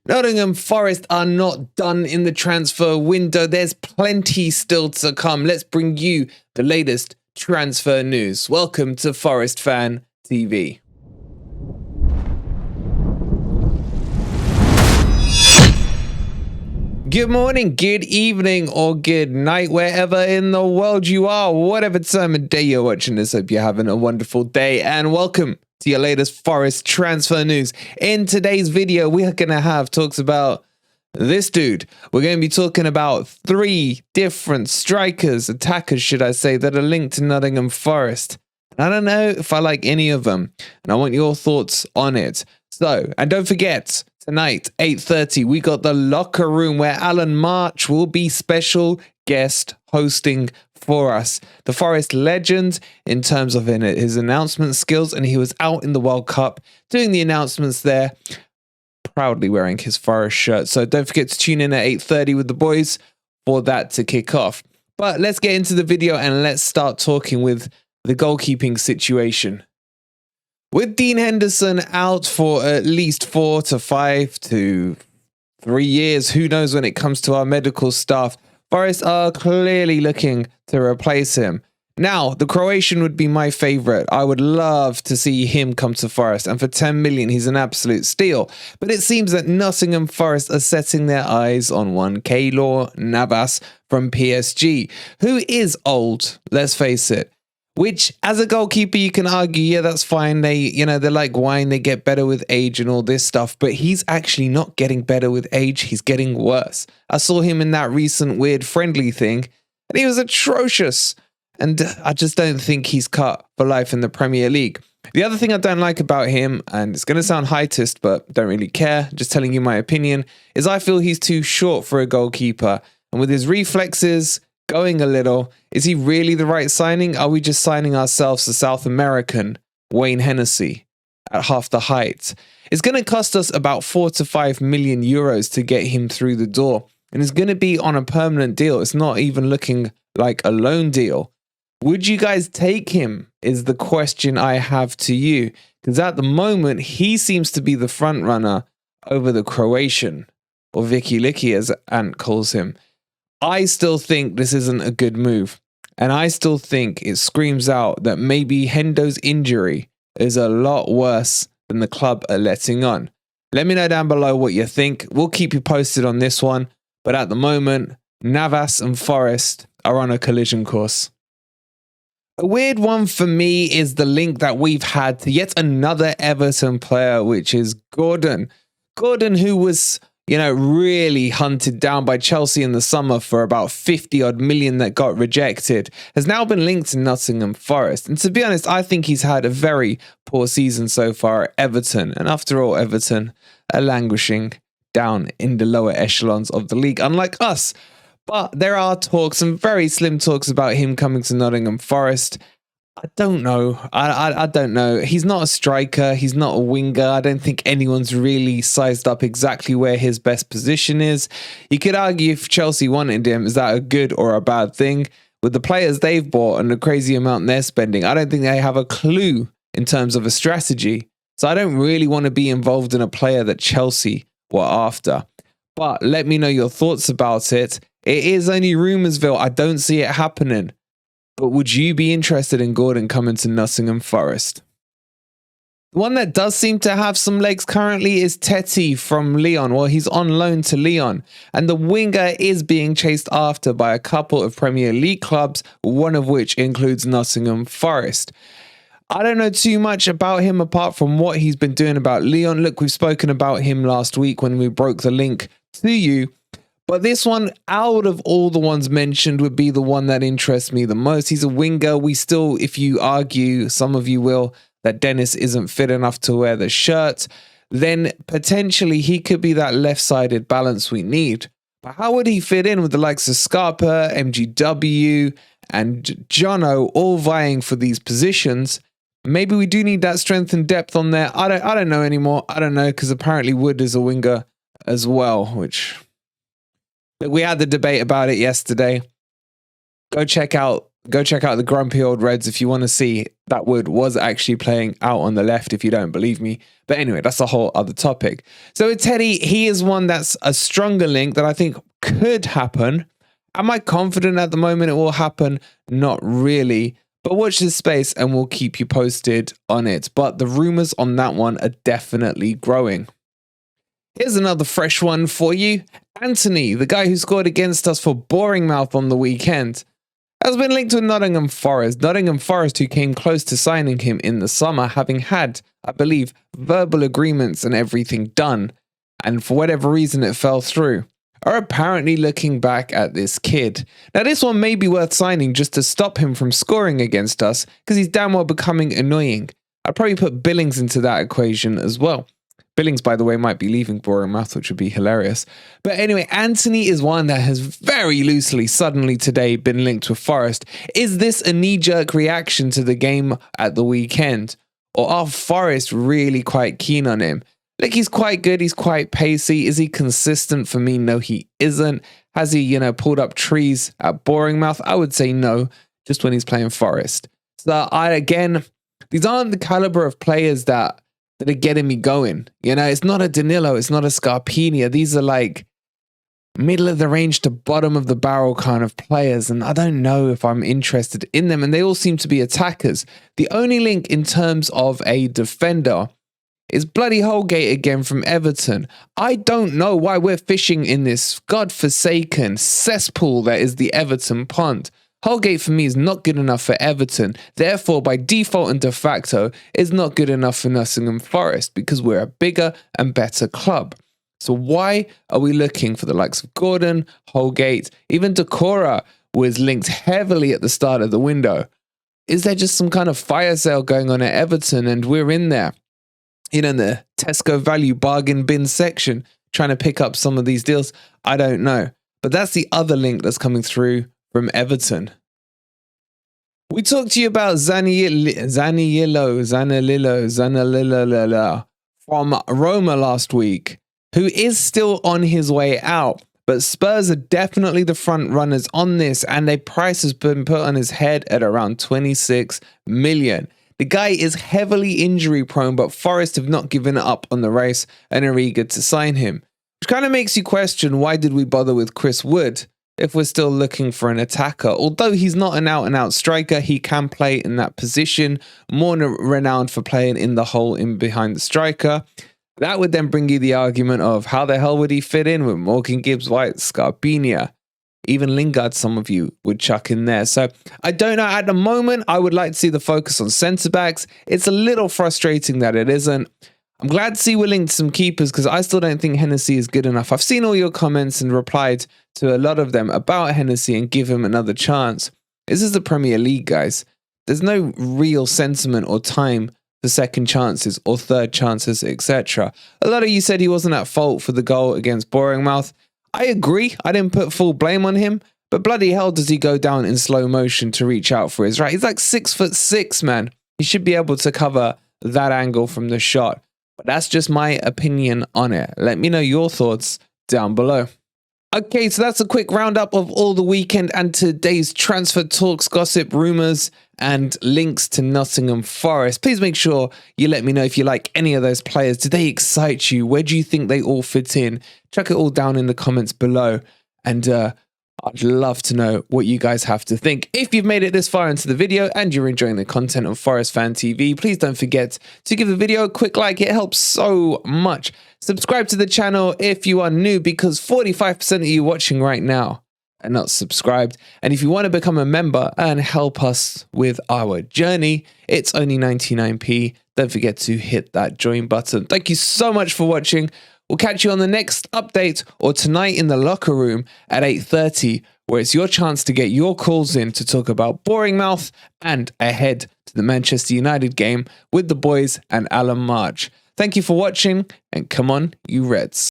Nottingham Forest are not done in the transfer window. There's plenty still to come. Let's bring you the latest transfer news. Welcome to Forest Fan TV. Good morning, good evening, or good night, wherever in the world you are, whatever time of day you're watching this. Hope you're having a wonderful day, and welcome to your latest Forest transfer news. In today's video, we are going to have talks about this dude. We're going to be talking about 3 different strikers, attackers, should I say, that are linked to Nottingham Forest. I don't know if I like any of them, and I want your thoughts on it. So, and don't forget, tonight, 8:30, we got the locker room where Alan March will be special guest hosting for us. The Forest legend in terms of his announcement skills, and he was out in the World Cup doing the announcements there, proudly wearing his Forest shirt. So don't forget to tune in at 8:30 with the boys for that to kick off. But let's get into the video and let's start talking with the goalkeeping situation. With Dean Henderson out for at least 4 to 5 to 3 years, who knows when it comes to our medical staff, Forest are clearly looking to replace him. Now, the Croatian would be my favourite. I would love to see him come to Forest, and for 10 million, he's an absolute steal. But it seems that Nottingham Forest are setting their eyes on one Keylor Navas from PSG, who is old, let's face it. Which, as a goalkeeper, you can argue, yeah, that's fine. They're like wine, they get better with age and all this stuff. But he's actually not getting better with age. He's getting worse. I saw him in that recent weird friendly thing, and he was atrocious. And I just don't think he's cut for life in the Premier League. The other thing I don't like about him, and it's going to sound heightist, but don't really care, just telling you my opinion, is I feel he's too short for a goalkeeper. And with his reflexes going a little, is he really the right signing? Are we just signing ourselves a South American Wayne Hennessy at half the height? It's going to cost us about 4 to 5 million euros to get him through the door. And it's going to be on a permanent deal. It's not even looking like a loan deal. Would you guys take him is the question I have to you. Because at the moment, he seems to be the front runner over the Croatian, or Vicky Licky as Ant calls him. I still think this isn't a good move. And I still think it screams out that maybe Hendo's injury is a lot worse than the club are letting on. Let me know down below what you think. We'll keep you posted on this one. But at the moment, Navas and Forest are on a collision course. A weird one for me is the link that we've had to yet another Everton player, which is Gordon. Gordon, who was, really hunted down by Chelsea in the summer for about 50 odd million that got rejected, has now been linked to Nottingham Forest. And to be honest, I think he's had a very poor season so far at Everton. And after all, Everton are languishing down in the lower echelons of the league, unlike us. But there are talks, some very slim talks about him coming to Nottingham Forest. I don't know. I don't know. He's not a striker. He's not a winger. I don't think anyone's really sized up exactly where his best position is. You could argue if Chelsea wanted him, is that a good or a bad thing? With the players they've bought and the crazy amount they're spending, I don't think they have a clue in terms of a strategy. So I don't really want to be involved in a player that Chelsea were after. But let me know your thoughts about it. It is only rumorsville. I don't see it happening. But would you be interested in Gordon coming to Nottingham Forest? The one that does seem to have some legs currently is Tete from Lyon. Well, he's on loan to Lyon. And the winger is being chased after by a couple of Premier League clubs, one of which includes Nottingham Forest. I don't know too much about him apart from what he's been doing about Lyon. Look, we've spoken about him last week when we broke the link to you. But this one, out of all the ones mentioned, would be the one that interests me the most. He's a winger. We still, if you argue, some of you will, that Dennis isn't fit enough to wear the shirt, then potentially he could be that left-sided balance we need. But how would he fit in with the likes of Scarpa, MGW, and Jono all vying for these positions? Maybe we do need that strength and depth on there. I don't know anymore. I don't know, because apparently Wood is a winger as well, which... we had the debate about it yesterday. Go check out Go check out the Grumpy Old Reds if you want to see that Wood was actually playing out on the left, if you don't believe me. But anyway, that's a whole other topic. So with Tete, he is one that's a stronger link that I think could happen. Am I confident at the moment it will happen? Not really. But watch this space and we'll keep you posted on it. But the rumors on that one are definitely growing. Here's another fresh one for you. Anthony, the guy who scored against us for Bournemouth on the weekend, has been linked with Nottingham Forest. Nottingham Forest, who came close to signing him in the summer, having had, I believe, verbal agreements and everything done, and for whatever reason it fell through, are apparently looking back at this kid. Now, this one may be worth signing just to stop him from scoring against us, because he's damn well becoming annoying. I'd probably put Billings into that equation as well. Billings, by the way, might be leaving Bournemouth, which would be hilarious. But anyway, Anthony is one that has very loosely, suddenly today, been linked with Forest. Is this a knee-jerk reaction to the game at the weekend? Or are Forest really quite keen on him? Look, he's quite good. He's quite pacey. Is he consistent? For me, no, he isn't. Has he, pulled up trees at Bournemouth? I would say no, just when he's playing Forest. So again, these aren't the caliber of players that are getting me going. It's not a Danilo, it's not a Scarpini. These are like middle of the range to bottom of the barrel kind of players, and I don't know if I'm interested in them, and they all seem to be attackers. The only link in terms of a defender is bloody Holgate again from Everton. I don't know why we're fishing in this godforsaken cesspool that is the Everton pond. Holgate for me is not good enough for Everton, therefore by default and de facto is not good enough for Nottingham Forest because we're a bigger and better club. So why are we looking for the likes of Gordon, Holgate, even Decorah was linked heavily at the start of the window? Is there just some kind of fire sale going on at Everton and we're in there, in the Tesco value bargain bin section trying to pick up some of these deals? I don't know. But that's the other link that's coming through from Everton. We talked to you about Zanililo from Roma last week, who is still on his way out, but Spurs are definitely the front runners on this, and their price has been put on his head at around 26 million. The guy is heavily injury prone, but Forest have not given up on the race and are eager to sign him, which kind of makes you question, why did we bother with Chris Wood if we're still looking for an attacker? Although he's not an out-and-out striker, he can play in that position, more renowned for playing in the hole in behind the striker. That would then bring you the argument of how the hell would he fit in with Morgan Gibbs-White, Scarpini, even Lingard, some of you would chuck in there. So I don't know. At the moment, I would like to see the focus on centre-backs. It's a little frustrating that it isn't. I'm glad to see we're linked to some keepers because I still don't think Hennessy is good enough. I've seen all your comments and replied to a lot of them about Hennessy and give him another chance. This is the Premier League, guys. There's no real sentiment or time for second chances or third chances, etc. A lot of you said he wasn't at fault for the goal against Bournemouth. I agree. I didn't put full blame on him, but bloody hell does he go down in slow motion to reach out for his right. He's like 6'6", man. He should be able to cover that angle from the shot. But that's just my opinion on it. Let me know your thoughts down below. Okay, so that's a quick roundup of all the weekend and today's transfer talks, gossip, rumors, and links to Nottingham Forest. Please make sure you let me know if you like any of those players. Do they excite you? Where do you think they all fit in? Chuck it all down in the comments below. And I'd love to know what you guys have to think. If you've made it this far into the video and you're enjoying the content on Forest Fan TV, please don't forget to give the video a quick like. It helps so much. Subscribe to the channel if you are new, because 45% of you watching right now are not subscribed. And if you want to become a member and help us with our journey, it's only 99p. Don't forget to hit that join button. Thank you so much for watching. We'll catch you on the next update or tonight in the locker room at 8:30, where it's your chance to get your calls in to talk about Bournemouth and ahead to the Manchester United game with the boys and Alan March. Thank you for watching, and come on, you Reds.